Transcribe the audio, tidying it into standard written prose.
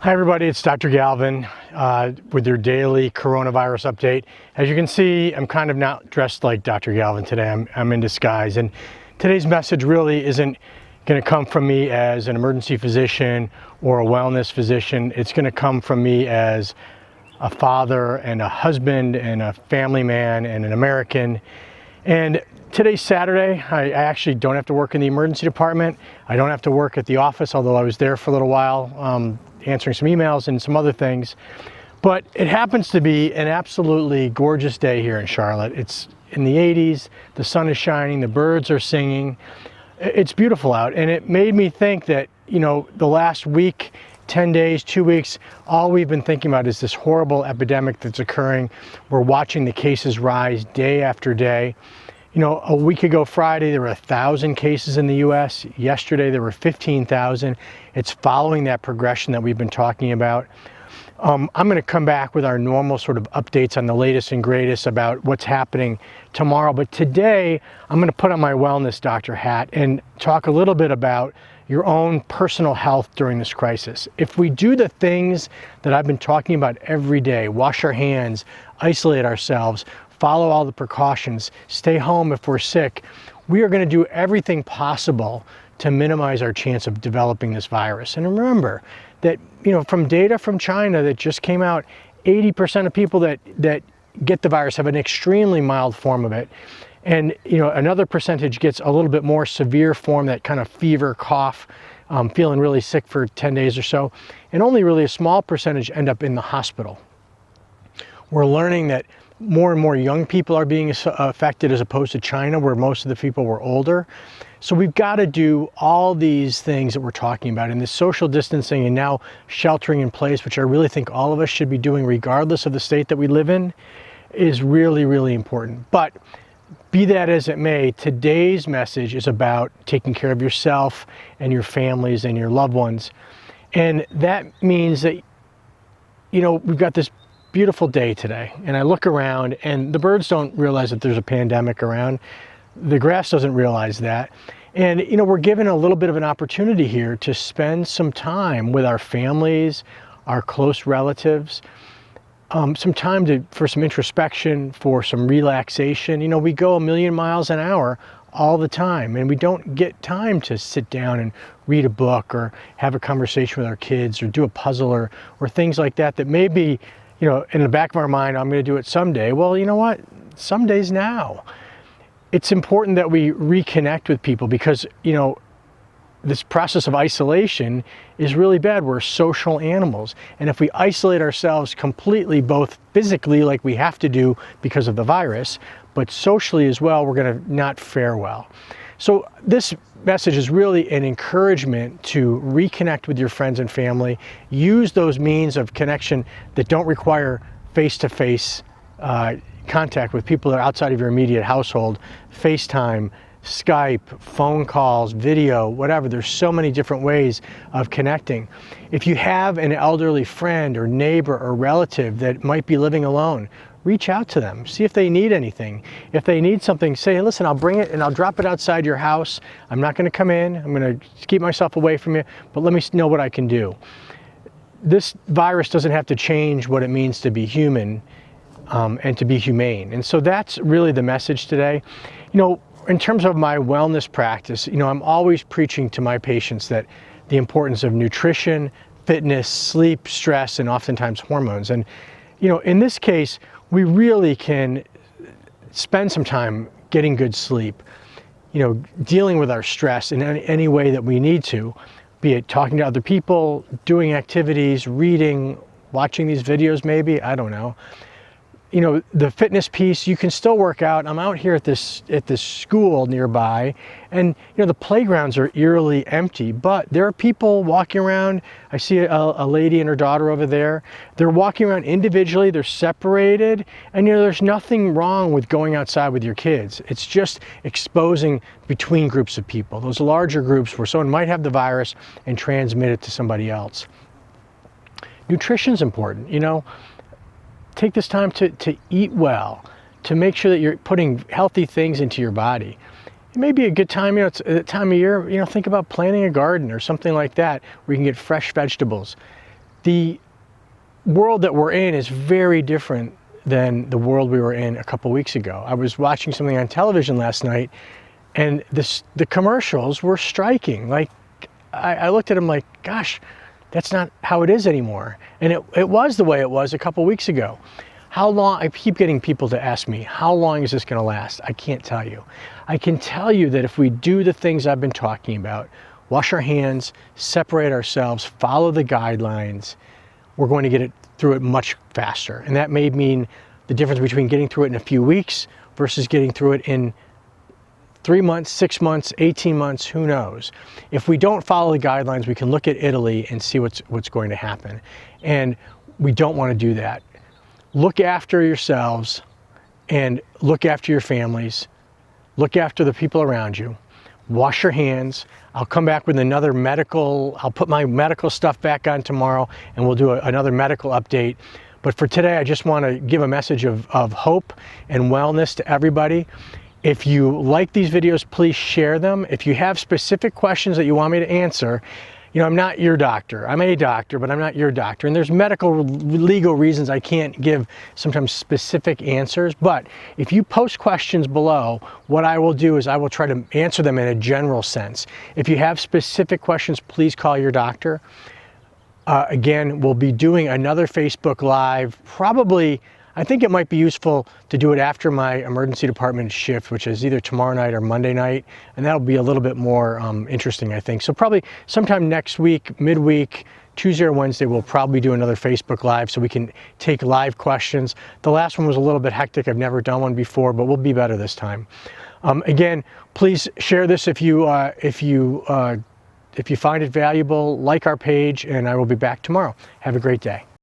Hi everybody, it's Dr. Galvin with your daily coronavirus update. As you can see, I'm kind of not dressed like Dr. Galvin today. I'm in disguise, and today's message really isn't going to come from me as an emergency physician or a wellness physician. It's going to come from me as a father and a husband and a family man and an American. And today's Saturday. I actually don't have to work in the emergency department. I don't have to work at the office, although I was there for a little while answering some emails and some other things. But it happens to be an absolutely gorgeous day here in Charlotte. It's in the 80s, the sun is shining, the birds are singing. It's beautiful out, and it made me think that, you know, the last week, 10 days, 2 weeks, all we've been thinking about is this horrible epidemic that's occurring. We're watching the cases rise day after day. You know, a week ago Friday, there were 1,000 cases in the US. Yesterday, there were 15,000. It's following that progression that we've been talking about. I'm going to come back with our normal sort of updates on the latest and greatest about what's happening tomorrow. But today, I'm going to put on my wellness doctor hat and talk a little bit about your own personal health during this crisis. If we do the things that I've been talking about every day, wash our hands, isolate ourselves, follow all the precautions, stay home if we're sick, we are going to do everything possible to minimize our chance of developing this virus. And remember that, you know, from data from China that just came out, 80% of people that get the virus have an extremely mild form of it. And, you know, another percentage gets a little bit more severe form, that kind of fever, cough, feeling really sick for 10 days or so. And only really a small percentage end up in the hospital. We're learning that more and more young people are being affected as opposed to China, where most of the people were older. So we've got to do all these things that we're talking about, and this social distancing and now sheltering in place, which I really think all of us should be doing regardless of the state that we live in, is really, really important. But be that as it may, today's message is about taking care of yourself and your families and your loved ones. And that means that, you know, we've got this beautiful day today, and I look around and the birds don't realize that there's a pandemic around. The grass doesn't realize that. And, you know, we're given a little bit of an opportunity here to spend some time with our families, our close relatives, some time for some introspection, for some relaxation. You know, we go a million miles an hour all the time, and we don't get time to sit down and read a book or have a conversation with our kids or do a puzzle or things like that maybe, you know, in the back of our mind, I'm going to do it someday. Well, you know what? Some days now. It's important that we reconnect with people because, you know, this process of isolation is really bad. We're social animals. And if we isolate ourselves completely, both physically, like we have to do because of the virus, but socially as well, we're going to not fare well. So this message is really an encouragement to reconnect with your friends and family. Use those means of connection that don't require face-to-face contact with people that are outside of your immediate household. FaceTime, Skype, phone calls, video, whatever. There's so many different ways of connecting. If you have an elderly friend or neighbor or relative that might be living alone, reach out to them, see if they need anything. If they need something, say, hey, listen, I'll bring it and I'll drop it outside your house. I'm not going to come in. I'm going to keep myself away from you, but let me know what I can do. This virus doesn't have to change what it means to be human and to be humane. And so that's really the message today. You know, in terms of my wellness practice, you know, I'm always preaching to my patients that the importance of nutrition, fitness, sleep, stress, and oftentimes hormones. And, you know, in this case, we really can spend some time getting good sleep, you know, dealing with our stress in any way that we need to, be it talking to other people, doing activities, reading, watching these videos maybe, I don't know. You know, the fitness piece, you can still work out. I'm out here at this school nearby, and, you know, the playgrounds are eerily empty, but there are people walking around. I see a lady and her daughter over there. They're walking around individually, they're separated, and, you know, there's nothing wrong with going outside with your kids. It's just exposing between groups of people, those larger groups where someone might have the virus and transmit it to somebody else. Nutrition's important, you know. Take this time to eat well, to make sure that you're putting healthy things into your body. It may be a good time, you know, it's a time of year, you know, think about planting a garden or something like that where you can get fresh vegetables. The world that we're in is very different than the world we were in a couple weeks ago. I was watching something on television last night, and the commercials were striking. Like, I looked at them like, gosh, that's not how it is anymore. And it was the way it was a couple weeks ago. How long, I keep getting people to ask me, how long is this gonna last? I can't tell you. I can tell you that if we do the things I've been talking about, wash our hands, separate ourselves, follow the guidelines, we're going to get through it much faster. And that may mean the difference between getting through it in a few weeks versus getting through it in 3 months, 6 months, 18 months, who knows? If we don't follow the guidelines, we can look at Italy and see what's going to happen. And we don't want to do that. Look after yourselves and look after your families. Look after the people around you. Wash your hands. I'll come back with another I'll put my medical stuff back on tomorrow, and we'll do another medical update. But for today, I just want to give a message of hope and wellness to everybody. If you like these videos, please share them. If you have specific questions that you want me to answer, you know, I'm not your doctor. I'm a doctor, but I'm not your doctor. And there's medical, legal reasons I can't give sometimes specific answers. But if you post questions below, what I will do is I will try to answer them in a general sense. If you have specific questions, please call your doctor. Again, we'll be doing another Facebook Live, probably. I think it might be useful to do it after my emergency department shift, which is either tomorrow night or Monday night, and that'll be a little bit more interesting, I think. So probably sometime next week, midweek, Tuesday or Wednesday, we'll probably do another Facebook Live so we can take live questions. The last one was a little bit hectic. I've never done one before, but we'll be better this time. Again, please share this if you find it valuable, like our page, and I will be back tomorrow. Have a great day.